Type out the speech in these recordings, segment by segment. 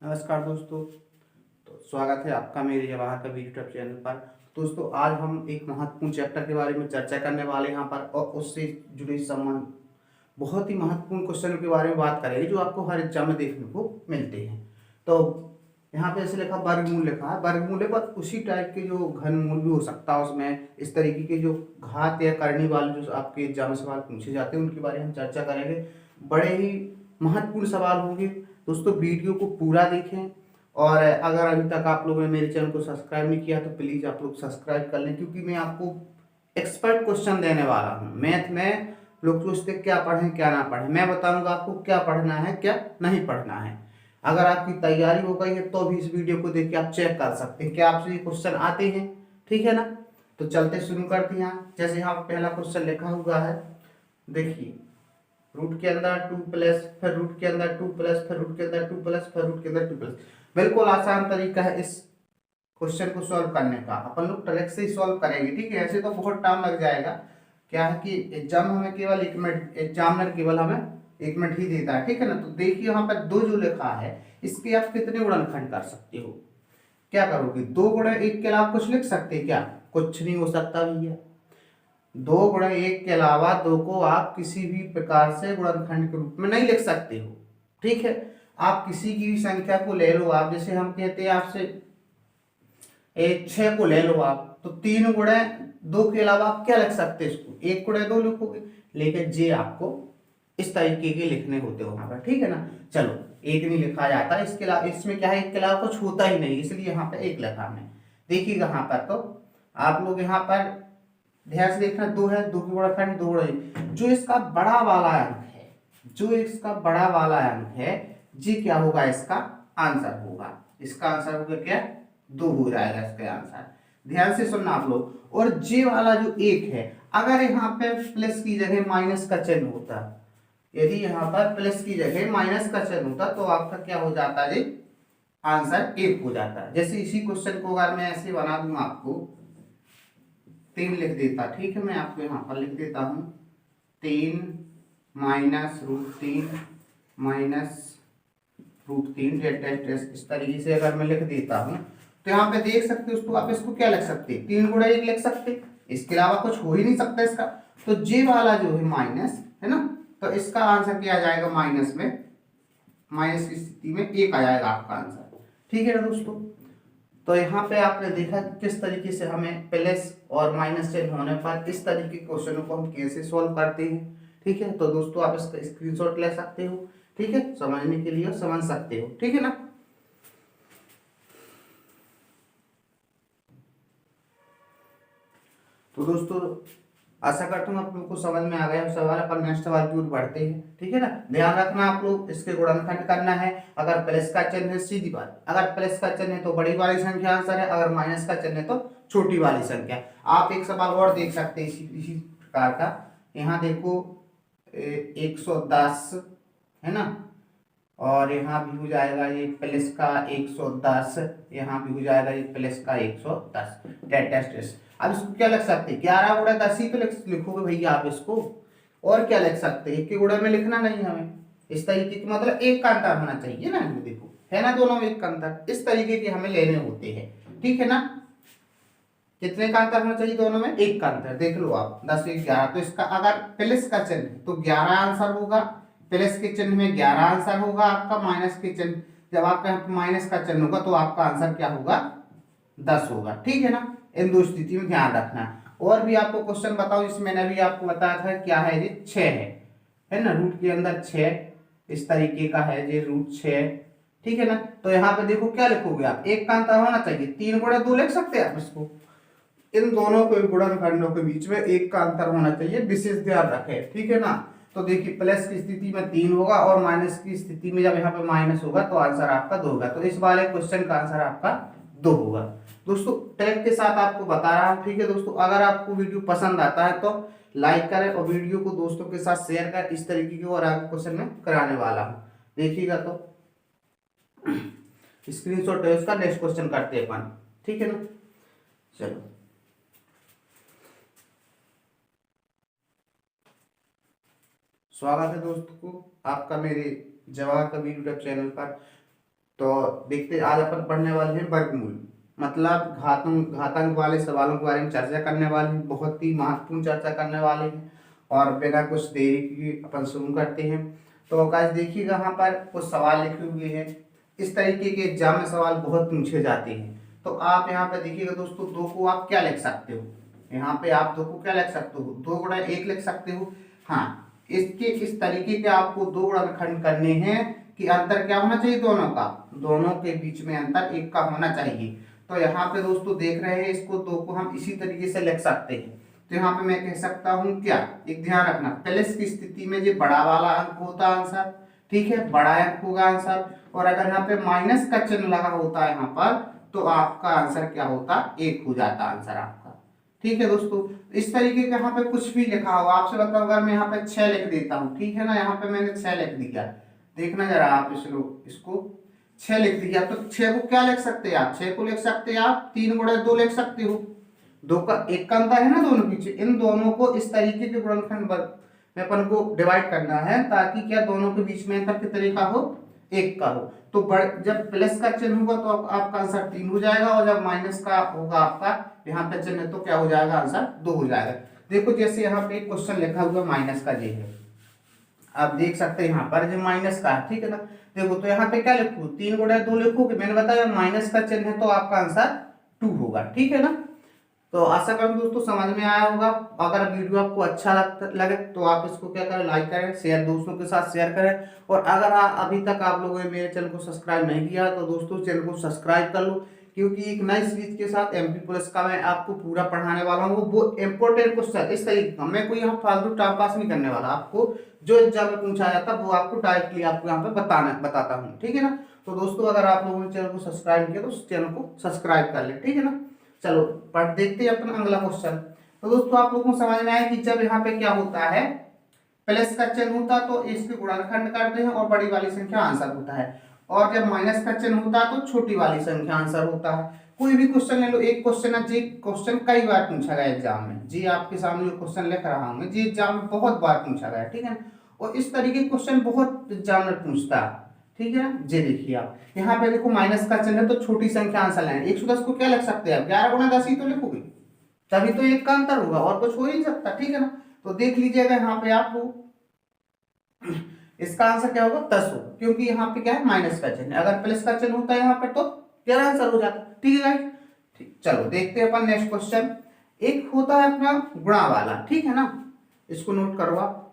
नमस्कार दोस्तों। तो स्वागत है आपका मेरे जवाहर कबीर यूट्यूब चैनल पर। दोस्तों आज हम एक महत्वपूर्ण चैप्टर के बारे में चर्चा करने वाले हैं यहाँ पर, और उससे जुड़े संबंध बहुत ही महत्वपूर्ण क्वेश्चन के बारे में बात करेंगे जो आपको हर एग्जाम में देखने को मिलते हैं। तो यहाँ पे ऐसे लिखा वर्गमूल लिखा है, वर्गमूल पर उसी टाइप के जो घनमूल भी हो सकता है, उसमें इस तरीके के जो घात या करने वाले जो आपके एग्जाम में सवाल पूछे जाते हैं उनके बारे में हम चर्चा करेंगे। बड़े ही महत्वपूर्ण सवाल होंगे दोस्तों, वीडियो को पूरा देखें। और अगर अभी तक आप लोगों ने मेरे चैनल को सब्सक्राइब नहीं किया तो प्लीज़ आप लोग सब्सक्राइब कर लें, क्योंकि मैं आपको एक्सपर्ट क्वेश्चन देने वाला हूँ। मैथ में लोग सोचते क्या पढ़ें क्या ना पढ़ें, मैं बताऊंगा आपको क्या पढ़ना है क्या नहीं पढ़ना है। अगर आपकी तैयारी हो गई है तो भी इस वीडियो को देख के आप चेक कर सकते हैं क्या आपसे ये क्वेश्चन आते हैं, ठीक है ना। तो चलते शुरू करते हैं। जैसे यहाँ पहला क्वेश्चन लिखा हुआ है, देखिए रूट के अंदर 2 प्लस, फिर रूट के अंदर 2 प्लस, फिर रूट के अंदर 2 प्लस, फिर रूट के अंदर 2 प्लस। बिल्कुल आसान तरीका है इस क्वेश्चन को सॉल्व करने का, अपन लोग ट्रिक से ही सॉल्व करेंगे, ठीक है। ऐसे तो बहुत टाइम लग जाएगा। क्या है कि एग्जाम हमें केवल 1 मिनट, एग्जामिनर केवल हमें 1 मिनट ही देता है, ठीक है ना। तो देखिए यहाँ पर 2 जो लिखा है इसके आप कितने गुणनखंड कर सकते हो, क्या करोगे। 2 गुणे 1 के अलावा कुछ लिख सकते हैं क्या, कुछ नहीं हो सकता भैया। 2 गुणे 1 के अलावा 2 को आप किसी भी प्रकार से गुणनखंड के रूप में नहीं लिख सकते हो, ठीक है। आप किसी की भी संख्या को ले लो, आप जैसे हम कहते हैं आपसे 6 को ले लो आप, तो 3 गुणे 2 के अलावा आप क्या लिख सकते हैं, इसको 1 गुणे 2 लिखोगे। लेकिन जे आपको इस तरीके के लिखने होते हो वहां पर, ठीक है ना। चलो एक नहीं लिखा जाता, इसके अलावा इसमें क्या है, इसके अलावा कुछ होता ही नहीं, इसलिए यहाँ पे 1 लिखा हमने। देखिए यहाँ पर तो आप लोग यहाँ पर ध्यान से देखना, 2 है, 2 की गुणनखंड 2 गुणे, जो इसका बड़ा वाला अंक है, जो इसका बड़ा वाला अंक है, जी क्या होगा, इसका आंसर होगा। इसका आंसर होगा क्या, 2 हो जाएगा इसका आंसर। ध्यान से सुनना आप लोग। और जे वाला जो 1 है, अगर यहाँ पे प्लस की जगह माइनस का चिन्ह होता, यदि यहाँ पर प्लस की जगह माइनस का चिन्ह होता तो आपका क्या हो जाता है, आंसर 1 हो जाता है। जैसे इसी क्वेश्चन को अगर मैं ऐसे बना दूं, आपको 3 लिख देता, ठीक है। मैं आपको यहाँ पर लिख देता हूँ 3 माइनस रूट 3 माइनस रूट 3 इस तरीके से अगर मैं लिख देता हूँ तो यहाँ पे देख सकते हो उसको, आप इसको क्या लिख सकते हैं, 3 गुणा 1 लिख सकते, इसके अलावा कुछ हो ही नहीं सकता इसका। तो जे वाला जो है माइनस है ना, तो इसका आंसर क्या आ जाएगा, माइनस में, माइनस की स्थिति में 1 आ जाएगा आपका आंसर, ठीक है ना दोस्तों। तो यहाँ पे आपने देखा कि किस तरीके से हमें प्लस और माइनस चिन्ह होने पर इस तरीके के क्वेश्चनों को हम कैसे सॉल्व करते हैं, ठीक है। तो दोस्तों आप इसका स्क्रीनशॉट ले सकते हो, ठीक है, समझने के लिए समझ सकते हो, ठीक है ना। तो दोस्तों आशा करता हूँ आप लोगों को समझ में आ गया सवाल। अपन नेक्स्ट सवाल की ओर बढ़ते हैं, ठीक है ना। ध्यान रखना आप लोग, इसके गुणनखंड करना है। अगर प्लस का चिन्ह है सीधी बात, अगर प्लस का चिन्ह है तो बड़ी वाली संख्या आंसर है, अगर माइनस का चिन्ह है तो छोटी वाली संख्या। आप एक सवाल और देख सकते हैं इसी प्रकार का, यहाँ देखो 110 है ना, और यहाँ भी हो जाएगा ये प्लस का 110, यहाँ भी हो जाएगा ये प्लस का 110 टेस्ट। अब इसको क्या लिख सकते हैं, 11 गुणा 10 ही तो लिखोगे भैया आप इसको, और क्या लिख सकते हैं, एक के गुणा में लिखना नहीं हमें। इस तरीके की मतलब एक का अंतर होना चाहिए ना, ये देखो है ना, दोनों में एक का अंतर, इस तरीके के हमें लेने होते हैं, ठीक है ना। कितने का अंतर होना चाहिए, दोनों में एक का अंतर। देख लो आप 10 से 11, तो इसका अगर प्लस का चिन्ह है तो 11 आंसर होगा, प्लस के चिन्ह में 11 आंसर होगा आपका, माइनस के चिन्ह जब आपका माइनस का चिन्ह होगा तो आपका आंसर क्या होगा, 10 होगा, ठीक है ना। इन दो स्थिति में ध्यान रखना। और भी आपको क्वेश्चन बताओ, इसमें मैंने अभी आपको बताया था क्या है, ये 6 है ना, रूट के अंदर 6 इस तरीके का है ये रूट 6, ठीक है ना। तो यहाँ पे देखो क्या लिखोगे आप, एक का अंतर होना चाहिए, 3 गुणा 2 लिख सकते हैं आप इसको। इन दोनों के गुणनखंडों के बीच में एक का अंतर होना चाहिए, विशेष ध्यान रखें, ठीक है ना। तो देखिए प्लस की स्थिति में 3 होगा और माइनस की स्थिति में जब यहाँ पे माइनस होगा तो आंसर आपका 2 होगा। तो इस वाले क्वेश्चन का आंसर आपका 2 होगा। दोस्तों ट्रिक के साथ आपको बता रहा हूँ, ठीक है दोस्तों। अगर आपको वीडियो पसंद आता है तो लाइक करें और वीडियो को दोस्तों के साथ शेयर करें। इस तरीके के और आगे क्वेश्चन में कराने वाला हूँ, देखिएगा। तो स्क्रीनशॉट है उसका, नेक्स्ट क्वेश्चन करते हैं अपन, ठीक है ना। चलो स्वागत है दोस्तों को आपका मेरे जवाहर कबीर यूट्यूब चैनल पर। तो देखते आज अपन पढ़ने वाले हैं वर्गमूल, मतलब घातांक वाले सवालों के बारे में चर्चा करने वाले हैं, बहुत ही महत्वपूर्ण चर्चा करने वाले हैं। और बिना कुछ देरी की अपन शुरू करते हैं। तो गाइस देखिएगा यहाँ पर कुछ सवाल लिखे हुए हैं। इस तरीके के एग्जाम में सवाल बहुत पूछे जाते हैं। तो आप यहाँ पे देखिएगा दोस्तों, 2 को आप क्या लिख सकते हो, यहाँ पे आप 2 को क्या लिख सकते हो, 2 गुणा 1 लिख सकते हो। हाँ, इसके इस तरीके के आपको 2 गुणनखंड करने हैं कि अंतर क्या होना चाहिए, दोनों का, दोनों के बीच में अंतर 1 का होना चाहिए। तो यहाँ पे दोस्तों देख रहे हैं, इसको 2 को हम इसी तरीके से लिख सकते हैं। तो यहाँ पे मैं कह सकता हूँ क्या, एक ध्यान रखना, प्लस की स्थिति में जो बड़ा वाला अंक होता है आंसर, ठीक है, बड़ा अंक होगा आंसर। और अगर यहाँ पे माइनस का चिन्ह लगा होता है यहाँ पर, तो आपका आंसर क्या होता, 1 हो जाता आंसर आपका। ठीक है दोस्तों, इस तरीके का यहाँ पे कुछ भी लिखा हो, आपसे बताओ अगर मैं यहाँ पे 6 लिख देता हूँ, ठीक है ना, यहाँ पे मैंने 6 लिख दिया, देखना जरा आप इसको 6 लिख दिया। तो 6 को क्या लिख सकते हैं आप, 6 को लिख सकते हैं आप 3 गुणा 2 लिख सकते हो। 2 का 1 का अंतर है ना दोनों पीछे, इन दोनों को इस तरीके के गुणनखंड में अपन को डिवाइड करना है, ताकि क्या दोनों के बीच में अंतर कितने का हो, 1 का हो। तो जब प्लस का चिन्ह होगा तो आपका आंसर 3 हो जाएगा, और जब माइनस का होगा आपका यहाँ पे चिन्ह, तो क्या हो जाएगा, आंसर 2 हो जाएगा। देखो जैसे यहाँ पे एक क्वेश्चन लिखा हुआ माइनस का जे है, आप देख सकते हैं यहाँ पर जो माइनस का है, ठीक है ना। देखो तो यहाँ पे क्या लिखू, 3 गुणा 2 लिखोगे, मैंने बताया माइनस का चिन्ह है तो आपका आंसर 2 होगा, ठीक है ना। तो आशा करूँ दोस्तों समझ में आया होगा। अगर वीडियो आपको अच्छा लगे तो आप इसको क्या करें, लाइक करें, शेयर दोस्तों के साथ शेयर करें। और अगर अभी तक आप लोगों ने मेरे चैनल को सब्सक्राइब नहीं किया तो दोस्तों चैनल को सब्सक्राइब कर लो, क्योंकि एक नई सीरीज के साथ MP प्लस का मैं आपको पूरा पढ़ाने वाला हूँ। वो इम्पोर्टेंट क्वेश्चन इस तरीके का, मैं कोई यहाँ फालतू टाइम पास नहीं करने वाला, आपको जो एग्जाम में पूछा जाता है वो आपको डायरेक्टली आपको यहाँ पे बताता हूँ, ठीक है ना। तो दोस्तों अगर आप लोगों ने चैनल को सब्सक्राइब किया तो चैनल को सब्सक्राइब कर ले, ठीक है ना। चलो पढ़ देखते हैं अपन अगला क्वेश्चन। तो दोस्तों आप लोगों को समझ में आया कि जब यहाँ पे क्या होता है, प्लस का चिन्ह होता तो इसके गुणनखंड करते हैं और बड़ी वाली संख्या आंसर होता है, और जब माइनस का चिन्ह होता है तो छोटी वाली संख्या आंसर होता है। कोई भी क्वेश्चन ले लो, एक क्वेश्चन है जी, क्वेश्चन कई बार पूछा गया एग्जाम में जी, आपके सामने जो क्वेश्चन लिख रहा हूं मैं जी, एग्जाम में बहुत बार पूछा गया, ठीक है। और इस तरीके क्वेश्चन बहुत एग्जामिनर पूछता है, ठीक है। जी देखिए आप यहाँ पे देखो माइनस का चिन्ह है तो छोटी संख्या आंसर लाइन, 110 को क्या लिख सकते हैं आप, 11 गुणा 10 ही तो लिखोगे, तभी तो 1 का अंतर होगा, और कुछ हो ही नहीं सकता, ठीक है ना। तो देख लीजिएगा यहाँ पे आपको इसका आंसर क्या होगा, 10 होगा, क्योंकि यहाँ पे क्या है, माइनस का चिन्ह, अगर प्लस का चिन्ह होता है यहाँ पे तो क्या आंसर हो जाता, ठीक है गाइस। ठीक, चलो देखते हैं अपन नेक्स्ट क्वेश्चन। एक होता है अपना गुणा वाला, ठीक है ना, इसको नोट करो आप।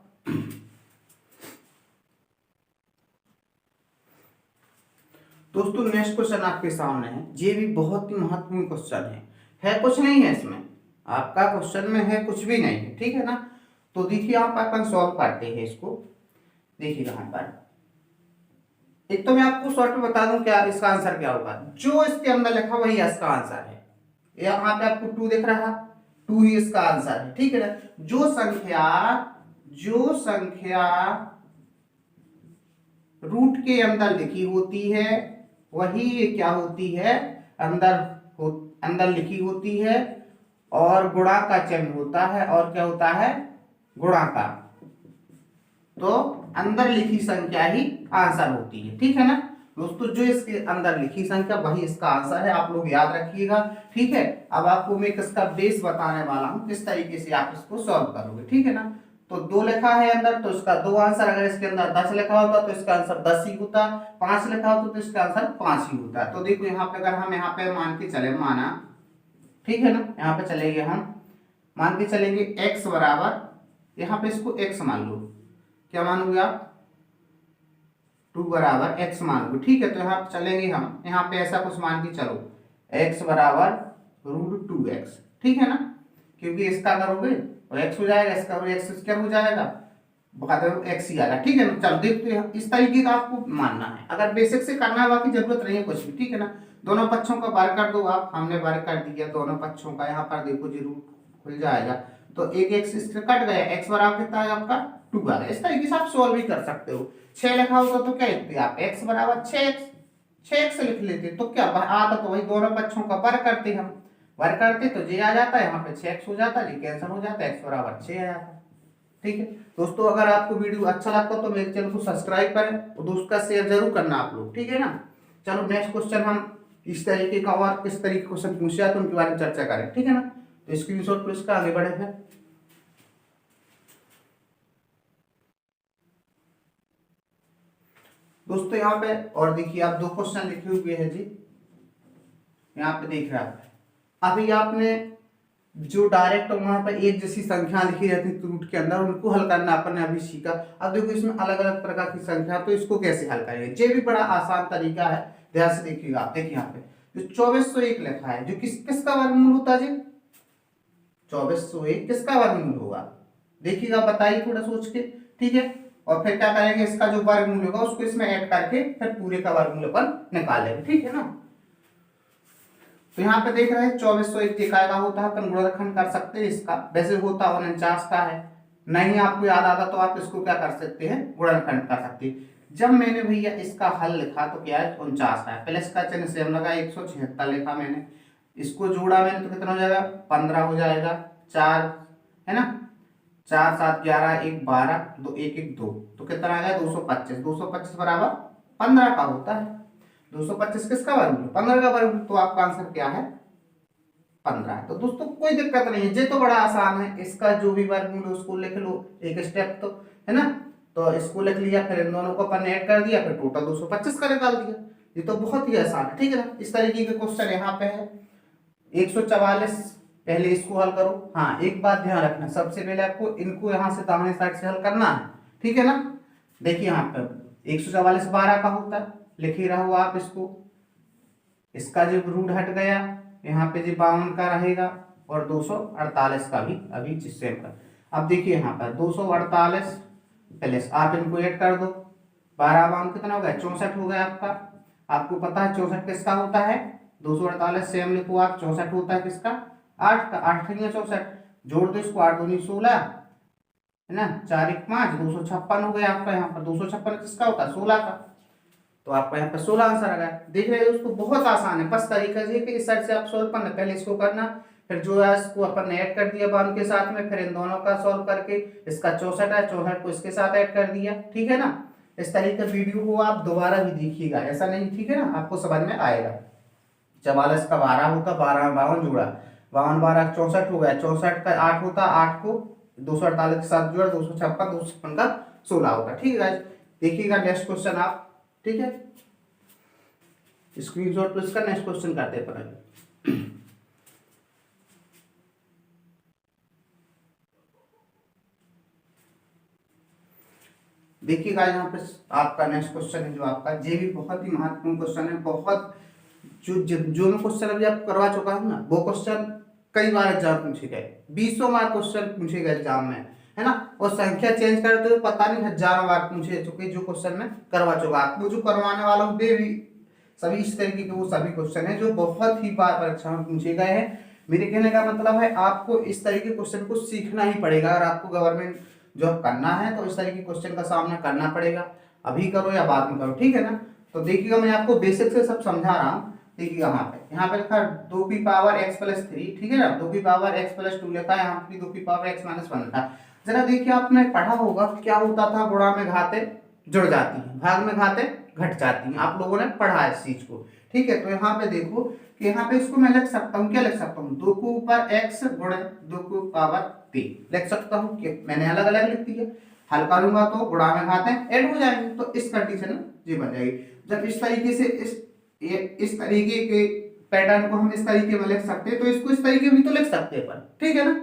दोस्तों नेक्स्ट क्वेश्चन आपके सामने है, ये भी बहुत ही महत्वपूर्ण क्वेश्चन है कुछ नहीं है इसमें, आपका क्वेश्चन में है कुछ भी नहीं है, ठीक है ना। तो देखिए आप अपन सॉल्व करते हैं इसको, देखिए यहाँ पर एक तो मैं आपको शॉर्ट में बता दूं क्या इसका आंसर क्या होगा, जो इसके अंदर लिखा वही इसका आंसर है। यहाँ पे आपको 2 दिख रहा, 2 ही इसका आंसर है, ठीक है ना। जो संख्या रूट के अंदर लिखी होती है वही क्या होती है, अंदर लिखी होती है, और गुणा का चिन्ह होता है, और क्या होता है, गुणा का, तो अंदर लिखी संख्या ही आंसर होती है, ठीक है ना दोस्तों। जो इसके अंदर लिखी संख्या वही इसका आंसर है, आप लोग याद रखिएगा, ठीक है। अब आपको मैं इसका बेस बताने वाला हूं, किस तरीके से आप इसको सॉल्व करोगे, ठीक है ना। तो 2 लिखा है अंदर तो इसका 2 आंसर, अगर इसके अंदर 10 लिखा होता तो इसका आंसर 10 ही होता, 5 लिखा होता तो इसका आंसर 5 ही होता। तो देखो यहाँ पे अगर हम यहाँ पे मान के चले, माना, ठीक है ना, यहाँ पे चलेंगे हम, मान के चलेंगे x बराबर, यहाँ पे इसको x मान लो, क्या मानोगे आप, 2 बराबर x मान लो, ठीक है। तो यहाँ चलेंगे हम, यहाँ पे ऐसा कुछ मान के चलो, x बराबर √2x, ठीक है ना, क्योंकि इसका करोगे और x हो जाएगा, इसका और x स्क्वायर हो जाएगा, x ही आएगा, ठीक है ना। चलो देखते हैं, इस तरीके का आपको मानना है, अगर बेसिक से करना है, बाकी जरूरत नहीं है कुछ भी, ठीक है ना। दोनों पक्षों का वर्ग कर दो आप, हमने वर्ग कर दिया दोनों पक्षों का, यहाँ पर देखो जी रूट खुल जाएगा, तो एक x इससे कट गया, x बराबर कितना है आपका 2 आ गया। इस तरीके से आप सोल्व भी कर सकते हो। 6 लिखा होता तो क्या लिखते आप, x बराबर 6x लिख लेते, तो क्या आता तो वही, दोनों पक्षों का वर्ग करते हम, वर्ग करते तो जे आ जाता है, यहाँ पे 6x हो जाता है, ये कैंसिल हो जाता है, x बराबर 6 आ जाता है, ठीक है दोस्तों। अगर आपको वीडियो अच्छा लगता तो मेरे चैनल को सब्सक्राइब करें और दोस्त का शेयर जरूर करना आप लोग, ठीक है ना। चलो नेक्स्ट क्वेश्चन हम इस तरीके का और किस तरीके के क्वेश्चन पूछे जाते हैं उनके बारे में चर्चा करें, ठीक है ना। तो स्क्रीनशॉट पर इसका आगे बढ़े हैं। दोस्तों यहाँ पे और देखिए आप दो क्वेश्चन लिखे हुए हैं जी, यहाँ पे देख रहे हैं आप। अभी आपने जो डायरेक्ट वहां पर एक जैसी संख्या लिखी रहती है रूट के अंदर, उनको हल करना अपन ने अभी सीखा। अब देखो इसमें अलग अलग प्रकार की संख्या, तो इसको कैसे हल करेंगे, ये भी बड़ा आसान तरीका है, ध्यान से देखिएगा आप। देखिए यहाँ पे जो 2401 लिखा है, जो किसका वर्गमूल होता है जी, 2401 किसका वर्गमूल होगा, देखिएगा बताइए थोड़ा सोच के, ठीक है। और फिर क्या करेंगे, इसका जो वर्गमूल होगा उसको इसमें ऐड करके फिर पूरे का वर्गमूल अपन निकालेंगे, ठीक है ना। तो यहाँ पे देख रहे हैं 2401 का होता है, अपन गुणनखंड कर सकते हैं इसका, वैसे होता 49 का है, नहीं आपको याद आता तो आप इसको क्या कर सकते हैं, गुणनखंड कर सकते हैं। जब मैंने भैया इसका हल लिखा तो क्या है 49 है, प्लस का चिन्ह सेम लगा, 176 लिखा मैंने, इसको जोड़ा मैंने तो कितना हो जाएगा 15 हो जाएगा, 4 है ना, 4 7 11 1 12 2 1 1 2, तो कितना आ गया 225, 225 बराबर 15 का होता है। 225 किसका वर्गमूल, 15 का वर्गमूल, तो आपका आंसर क्या है 15 है। तो दोस्तों कोई दिक्कत नहीं है, ये तो बड़ा आसान है, इसका जो भी वर्गमूल है उसको लिख लो, एक स्टेप तो है ना। तो इसको लिख लिया, फिर इन दोनों को अपन ने ऐड कर दिया, फिर टोटल 225 का निकाल दिया। ये तो बहुत ही आसान है, ठीक है ना। इस तरीके के क्वेश्चन यहाँ पे है 144, पहले इसको हल करो। हाँ एक बात ध्यान रखना, सबसे पहले आपको इनको यहाँ से दाहिने साइड से हल करना है, ठीक है ना। देखिए यहाँ पे 144 12 का होता है, लिख ही रहो आप इसको, इसका जो रूट हट गया यहाँ पे जो 52 का रहेगा, और 248 का भी अभी सेम का। अब देखिए यहाँ पर 248 प्लस आप इनको ऐड कर दो, 12 52 कितना हो गया 64 हो गया आपका। आपको पता है 64 किसका होता है, 248 सेम लिखो आप, 64 होता है किसका 8 का, 8 64, जोड़ दो इसको, 8 दूनी 16 है ना, 4 1 5, 256 हो गया आपका। यहाँ पर 256 किसका होता है 16 का, तो आपका यहाँ पर 16 आंसर आ गया। देख रहे हो दोस्तों बहुत आसान है, बस तरीका ये कि इस साइड से आप सॉल्व करना, पहले इसको करना, फिर जो है इसको अपन ने ऐड कर दिया 52 के साथ में, फिर इन दोनों का सॉल्व करके इसका 64 है, 64 को इसके साथ ऐड कर दिया, ठीक है ना। इस तरीके का वीडियो को आप दोबारा भी देखिएगा, ऐसा नहीं, ठीक है ना, आपको समझ में आएगा। 44 का 12 होता, 12 52 जोड़ा, 52 12 64 हो गया, 64 का 8 होता, 8 को 248 के साथ जोड़ा 256, 256 का 16 होता, ठीक है। देखिएगा नेक्स्ट क्वेश्चन आप, ठीक है, स्क्रीनशॉट पर इसका नेक्स्ट क्वेश्चन करते हैं। देखिएगा यहाँ पे आपका नेक्स्ट क्वेश्चन है जो आपका, ये भी बहुत ही महत्वपूर्ण क्वेश्चन है, बहुत जो मैं क्वेश्चन अभी आप करवा चुका हूँ ना, वो क्वेश्चन कई बार एग्जाम पूछे गए, 20 बार क्वेश्चन पूछे गए एग्जाम में, है ना। और संख्या चेंज करते हुए पता नहीं हजारों बार पूछे चुके जो क्वेश्चन में करवा चुका, आपको जो करवाने वाला हूँ वे भी सभी इस तरीके के वो सभी क्वेश्चन है जो बहुत ही बार परीक्षा में पूछे गए हैं। मेरे कहने का मतलब है आपको इस तरीके के क्वेश्चन को सीखना ही पड़ेगा, अगर आपको गवर्नमेंट जॉब करना है तो इस तरीके के क्वेश्चन का सामना करना पड़ेगा, अभी करो या बाद में करो, ठीक है ना। तो देखिएगा मैं आपको बेसिक से सब समझा रहा हूँ। देखिएगा यहाँ पे लिखा 2 की पावर x प्लस 3, ठीक है ना, 2 की पावर x प्लस 2 लिखा है, यहाँ पे 2 की पावर x माइनस 1 लिखा है। जरा देखिए आपने पढ़ा होगा क्या होता था, गुणा में घाते जुड़ जाती है, भाग में घाते घट जाती हैं, आप लोगों ने पढ़ा है इस चीज को, ठीक है। तो यहाँ पे देखो कि यहाँ पे इसको मैं लिख सकता हूँ, क्या लिख सकता हूँ 2 के ऊपर x गुणे 2 के पावर 3 लिख सकता हूँ, कि मैंने अलग अलग लिख दिया, हल करूंगा तो गुणा में घाते ऐड हो जाएंगे, तो इस कंडीशन में ये बन जाएगी। जब इस तरीके से इस तरीके के पैटर्न को हम इस तरीके में लिख सकते हैं, तो इसको इस तरीके भी तो लिख सकते हैं पर, ठीक है ना,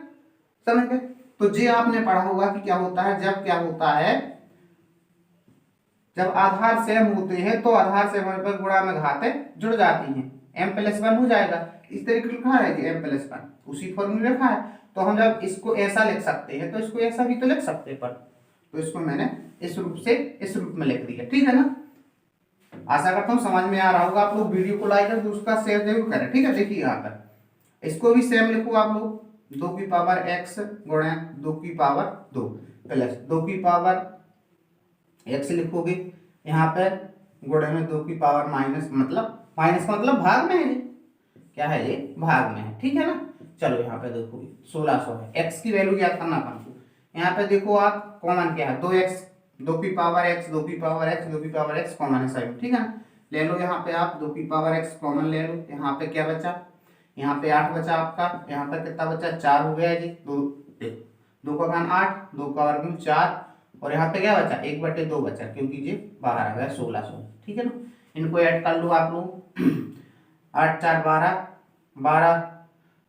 समझ गए। तो ये आपने पढ़ा होगा कि क्या होता है, जब क्या होता है, जब आधार सेम होते हैं तो आधार सेम होने पर गुणा में घाते जुड़ जाती हैं, m प्लस 1 हो जाएगा, इस तरीके लिखा है कि m प्लस 1 उसी फॉर्मूले लिखा है। तो हम जब इसको ऐसा लिख सकते हैं तो इसको ऐसा भी तो लिख सकते हैं पर, तो इसको मैंने इस रूप से इस रूप में लिख दिया, ठीक है ना। आशा करता हूँ समझ में आ रहा होगा, आप लोग वीडियो को लाइक कर उसका शेयर जरूर करें, ठीक है। देखिए यहाँ पर इसको भी सेम लिखो आप लोग, 2 की पावर x गुणे 2 की पावर 2 प्लस 2 की पावर x लिखोगे, यहाँ पे गुणे में 2 की पावर माइनस मतलब भाग में है, क्या है ये भाग में है, ठीक है ना। चलो यहाँ पे देखो 1600 है, x की वैल्यू क्या करना अपन को, यहाँ पे देखो आप कॉमन क्या है 2x, 2 की पावर x 2 की पावर x 2 की पावर x कॉमन है साइड, ठीक है ना। ले लो यहाँ पे आप 2 की पावर x कॉमन ले लो। यहाँ पे क्या बचा, यहाँ पे 8 बचा आपका, यहाँ पे कितना बचा, 4 हो गया जी। 2 का घन 8, 2 का वर्गमूल 4, और यहाँ पे क्या बचा, 1/2 बचा, क्योंकि ये बाहर आ गया 1600। ठीक है ना, इनको ऐड कर लो आप लोग। 8 4 12, 12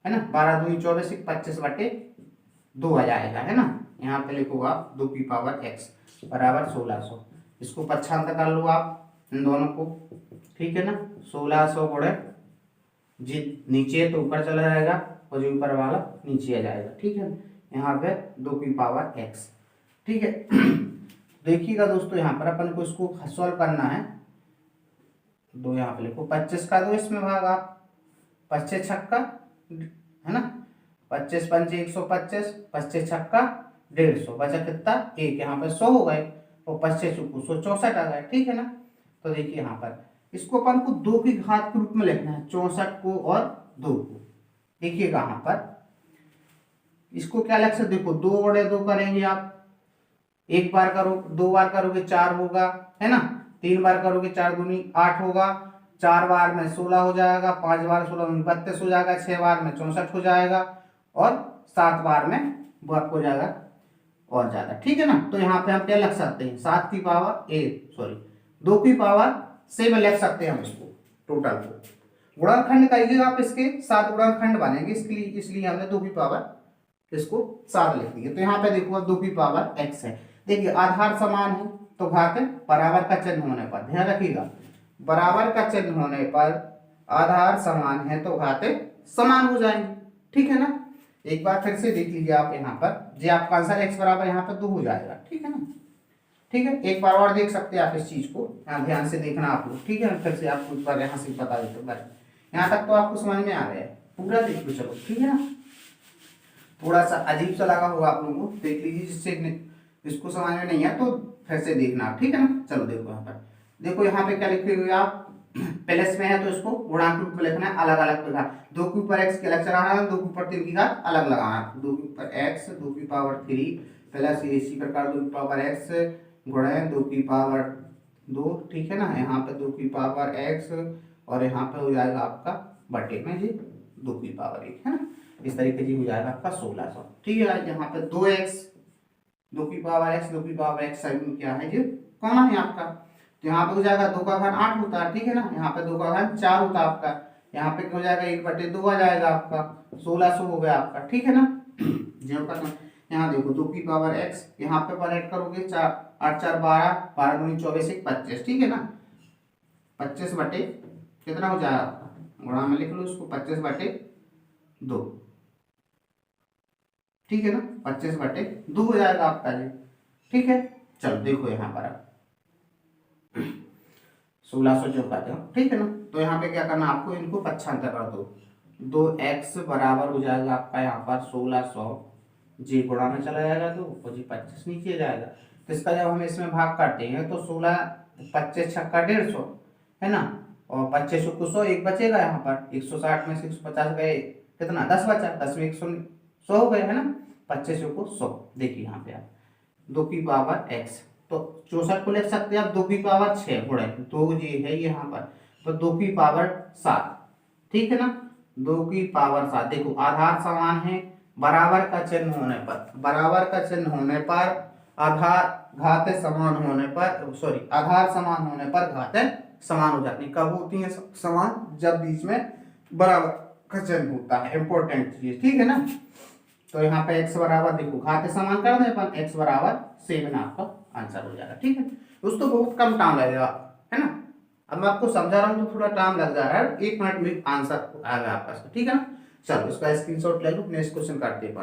है ना, 12 दूनी 24, 25/2 आ जाएगा, है ना। यहाँ पे लिखो आप 2 की पावर x बराबर 1600। इसको पक्षांतर कर लो आप इन दोनों को। ठीक है ना, 1600 गुणे जी नीचे तो ऊपर चला जाएगा और जो ऊपर वाला नीचे आ जाएगा। ठीक है, यहाँ पे 2 की पावर x। ठीक है, देखिएगा दोस्तों, यहाँ पर अपन को इसको सॉल्व करना है। 2 यहाँ पे लिखो, 25 का 2 इसमें भाग आप, 25 छक्का है ना, 25 पंचे 125, 25 छक्का 150, बचा कितना 1, यहाँ पे 100 हो गए, और 25 चौको 164 आ गए। ठीक है ना, तो देखिए यहाँ पर इसको अपन को 2 की घात के रूप में लिखना है, 64 को और 2 को। देखिएगा यहाँ पर इसको क्या लिख सकते, देखो 2/2 करेंगे आप, एक बार करो, 2 बार करोगे 4 होगा, है ना, 3 बार करोगे 4 दूनी 8 होगा, 4 बार में 16 हो जाएगा, 5 बार 16 में 32 हो जाएगा, 6 बार में 64 हो जाएगा, और 7 बार में वो हो जाएगा और ज्यादा। ठीक है ना, तो यहाँ पे हम क्या लिख सकते हैं, 7 की पावर 2 की पावर 7 लिख सकते हैं हम इसको, टोटल को गुणनखंड करिएगा आप, इसके 7 गुणनखंड बनेंगे, इसलिए हमने 2 की पावर इसको 7 लिख दिया। तो यहाँ पे देखो 2 की पावर x है। देखिए आधार समान है तो घात बराबर का चिन्ह होने पर, ध्यान रखिएगा, बराबर का चिन्ह होने पर आधार समान है तो घात समान हो जाएंगे। ठीक है ना, एक बार फिर से देख लीजिए आप, यहाँ पर जो आपका आंसर x बराबर यहाँ पर 2 हो जाएगा। ठीक है ना, ठीक है, एक बार और देख सकते हैं आप इस चीज को, यहाँ ध्यान से देखना आप लोग। ठीक है, फिर से आपको एक बार यहाँ से बता देते हैं, यहाँ तक तो आपको समझ में आ गया है, पूरा देख लो चलो। ठीक है ना, थोड़ा सा अजीब सा लगा होगा आप लोगों को, देख लीजिए, जिससे इसको समझ में नहीं है तो फिर से देखना। ठीक है ना, चलो देखो यहाँ पर, देखो यहाँ पे क्या लिखे हुए आप, प्लस में है तो इसको गुणांक रूप में लिखना है, अलग अलग प्रकार, 2 के ऊपर x के अलग चढ़ाना है, 2 के ऊपर 3 की घात अलग लगाना है, 2 के ऊपर x 2 की पावर 3 प्लस इसी प्रकार 2 की पावर x गुणे 2 की पावर 2। ठीक है ना, यहाँ पे 2 की पावर x और यहाँ पे हो जाएगा आपका बटे में जी 2 की पावर 1, है ना, इस तरीके से हो जाएगा आपका 1600। ठीक है, यहाँ पे 2x 2 की पावर x सभी में क्या है जी कॉमन है आपका, तो यहाँ पे हो जाएगा 2 का घन 8 होता है। ठीक है ना, यहाँ पे 2 का घन 4 होता है आपका, यहाँ पे क्या हो जाएगा 1/2 आ जाएगा आपका, 1600 हो गया आपका। ठीक है ना, जो का यहाँ देखो 2 की पावर x, यहाँ पे पर ऐड करोगे 4 8 4 12, 12 दूनी 24 1 25। ठीक है ना, 25 बटे कितना हो जाएगा आपका, गुणा में लिख लो इसको, 25/2। ठीक है ना, 25/2 हो जाएगा आपका जी। ठीक है, चलो देखो यहाँ पर 1600 जो कहते हो। ठीक है ना, तो यहाँ पे क्या करना आपको, इनको पक्षांतर कर दो, 2x बराबर हो जाएगा आपका यहाँ पर 1600 जी, गुणा में चला जाएगा 2 और जी 25 नीचे जाएगा। तो इसका जब हम इसमें भाग करते हैं तो 16 25 छक्का 150 है ना, और 25 को 100 एक बचेगा यहाँ पर, 160 में से 150 गए, कितना 10 बचा, 10 में 100 हो गए, है ना, 25 को 100। देखिए यहाँ पे आप 2 की पावर x, तो 64 को लिख सकते हैं आप 2 की पावर 6 गुणे 2 जी है यहाँ पर, तो 2 की पावर 7। ठीक है ना, 2 की पावर 7। देखो आधार समान है, बराबर का चिन्ह होने पर, बराबर का चिन्ह होने पर आधार घात समान होने पर, सॉरी आधार समान होने पर घात समान हो जाती है। कब होती है समान, जब बीच में बराबर का चिन्ह होता है, इंपॉर्टेंट चीज। ठीक है ना, तो यहाँ पे x बराबर देखो घात समान कर दें अपन, x बराबर 7 आपका आंसर हो जाएगा। ठीक है, दोस्तों बहुत कम टाइम लगेगा, है ना, अब मैं आपको समझा रहा हूँ तो थोड़ा टाइम लग जा रहा है, 1 मिनट में आंसर आ गया आपका। ठीक है ना, चलो इसका स्क्रीनशॉट ले लो, नेक्स्ट क्वेश्चन करते हैं।